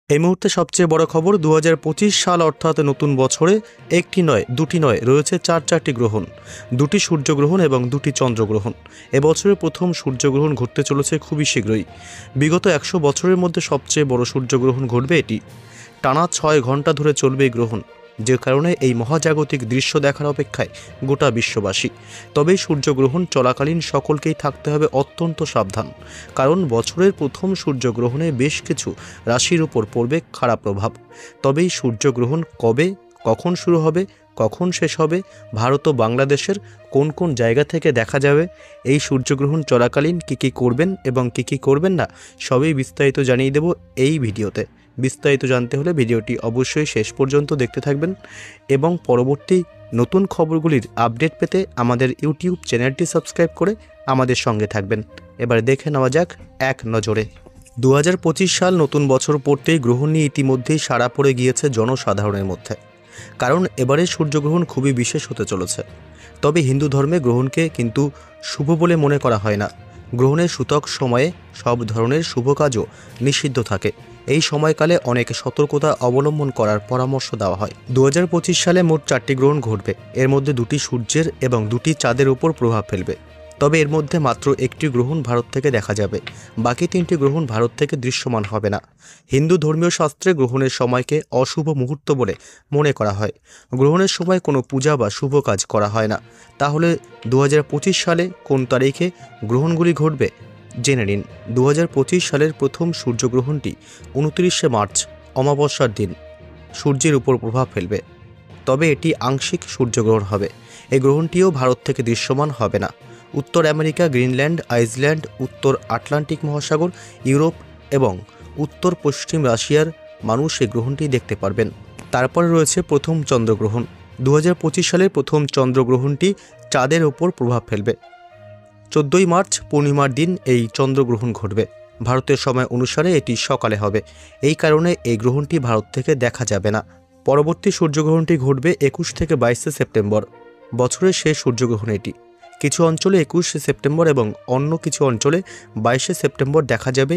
এই মুহূর্তে সবচেয়ে বড় খবর 2025 সাল অর্থাৎ নতুন বছরে একটি নয় দুটি নয় রয়েছে চারটি গ্রহণ, দুটি সূর্যগ্রহণ এবং দুটি চন্দ্রগ্রহণ। এবছরের প্রথম সূর্যগ্রহণ ঘটতে চলেছে খুবই শীঘ্রই। বিগত 100 বছরের মধ্যে সবচেয়ে বড় সূর্যগ্রহণ ঘটবে এটি। টানা 6 ঘন্টা ধরে চলবে এই গ্রহণ, যে কারণে এই মহাজাগতিক দৃশ্য দেখার অপেক্ষায় গোটা বিশ্ববাসী। তবে সূর্যগ্রহণ চলাকালীন সকলকেই থাকতে হবে অত্যন্ত সাবধান, কারণ বছরের প্রথম সূর্যগ্রহণে বেশ কিছু রাশির উপর পড়বে খারাপ প্রভাব। তবে এই সূর্যগ্রহণ কবে, কখন শুরু হবে, কখন শেষ হবে, ভারত ও বাংলাদেশের কোন কোন জায়গা থেকে দেখা যাবে, এই সূর্যগ্রহণ চলাকালীন কী করবেন এবং কী করবেন না, সবই বিস্তারিত জানিয়ে দেব এই ভিডিওতে। বিস্তারিত জানতে হলে ভিডিওটি অবশ্যই শেষ পর্যন্ত দেখতে থাকবেন এবং পরবর্তী নতুন খবরগুলির আপডেট পেতে আমাদের ইউটিউব চ্যানেলটি সাবস্ক্রাইব করে আমাদের সঙ্গে থাকবেন। এবার দেখে নেওয়া যাক এক নজরে। 2025 সাল নতুন বছর পড়তেই গ্রহণ নিয়ে ইতিমধ্যেই সাড়া পড়ে গিয়েছে জনসাধারণের মধ্যে, কারণ এবারের সূর্যগ্রহণ খুবই বিশেষ হতে চলেছে। তবে হিন্দু ধর্মে গ্রহণকে কিন্তু শুভ বলে মনে করা হয় না। গ্রহণের সূতক সময়ে সব ধরনের শুভ কাজও নিষিদ্ধ থাকে। এই সময়কালে অনেক সতর্কতা অবলম্বন করার পরামর্শ দেওয়া হয়। 2025 সালে মোট 4টি গ্রহণ ঘটবে। এর মধ্যে 2টি সূর্যের এবং 2টি চাঁদের উপর প্রভাব ফেলবে। তবে এর মধ্যে মাত্র একটি গ্রহণ ভারত থেকে দেখা যাবে, বাকি 3টি গ্রহণ ভারত থেকে দৃশ্যমান হবে না। হিন্দু ধর্মীয় শাস্ত্রে গ্রহণের সময়কে অশুভ মুহূর্ত বলে মনে করা হয়। গ্রহণের সময় কোনো পূজা বা শুভ কাজ করা হয় না। তাহলে 2025 সালে কোন তারিখে গ্রহণগুলি ঘটবে জেনে নিন। 2025 সালের প্রথম সূর্যগ্রহণটি 29শে মার্চ অমাবস্যার দিন সূর্যের উপর প্রভাব ফেলবে। তবে এটি আংশিক সূর্যগ্রহণ হবে। এই গ্রহণটিও ভারত থেকে দৃশ্যমান হবে না। উত্তর আমেরিকা, গ্রিনল্যান্ড, আইসল্যান্ড, উত্তর আটলান্টিক মহাসাগর, ইউরোপ এবং উত্তর পশ্চিম রাশিয়ার মানুষ এই গ্রহণটি দেখতে পারবেন। তারপরে রয়েছে প্রথম চন্দ্রগ্রহণ। 2025 সালের প্রথম চন্দ্রগ্রহণটি চাঁদের ওপর প্রভাব ফেলবে। 14ই মার্চ পূর্ণিমার দিন এই চন্দ্রগ্রহণ ঘটবে। ভারতের সময় অনুসারে এটি সকালে হবে। এই কারণে এই গ্রহণটি ভারত থেকে দেখা যাবে না। পরবর্তী সূর্যগ্রহণটি ঘটবে 21 থেকে 22শে সেপ্টেম্বর। বছরের শেষ সূর্যগ্রহণ এটি। কিছু অঞ্চলে 21শে সেপ্টেম্বর এবং অন্য কিছু অঞ্চলে 22শে সেপ্টেম্বর দেখা যাবে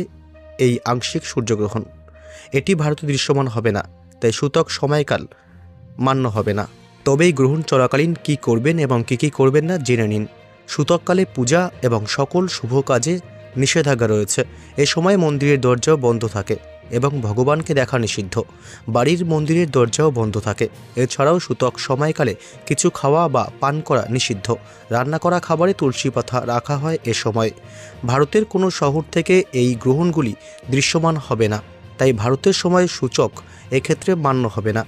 এই আংশিক সূর্যগ্রহণ। এটি ভারতে দৃশ্যমান হবে না, তাই সূতক সময়কাল মান্য হবে না। তবে এই গ্রহণ চলাকালীন কী করবেন এবং কী করবেন না জেনে নিন। সূতককালে পূজা এবং সকল শুভ কাজে নিষেধাজ্ঞা রয়েছে। এ সময় মন্দিরের দরজাও বন্ধ থাকে এবং ভগবানকে দেখা নিষিদ্ধ। বাড়ির মন্দিরের দরজাও বন্ধ থাকে। এছাড়াও সূতক সময়কালে কিছু খাওয়া বা পান করা নিষিদ্ধ। রান্না করা খাবারে তুলসী পাতা রাখা হয় এ সময়। ভারতের কোনো শহর থেকে এই গ্রহণগুলি দৃশ্যমান হবে না, তাই ভারতের সময় সূচক এক্ষেত্রে মান্য হবে না।